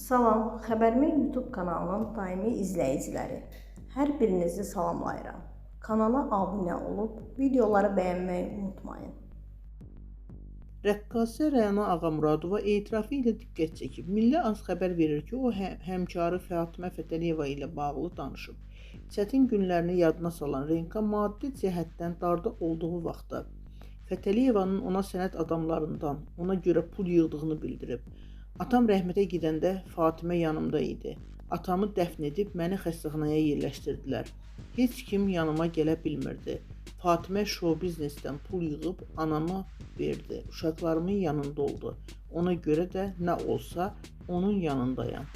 Salam, Xəbərmi YouTube kanalının daimi izləyiciləri. Hər birinizi salamlayıram. Kanala abunə olub, videoları bəyənməyi unutmayın. Rəqqasə Rəna Ağamuradova etirafı ilə diqqət çəkib. Milli Az xəbər verir ki, o həmkarı Fatimə Fətəliyeva ilə bağlı danışıb. Çətin günlərini yadına salan Renka maddi cəhətdən darda olduğu vaxtda Fətəliyevanın ona sənət adamlarından ona görə pul yığdığını bildirib. Atam rəhmətə gedəndə Fatimə yanımda idi. Atamı dəfn edib məni xəstəxanaya yerləşdirdilər. Heç kim yanıma gələ bilmirdi. Fatimə show biznesdən pul yığıb anama verdi. Uşaqlarımın yanında oldu. Ona görə də nə olsa onun yanındayam.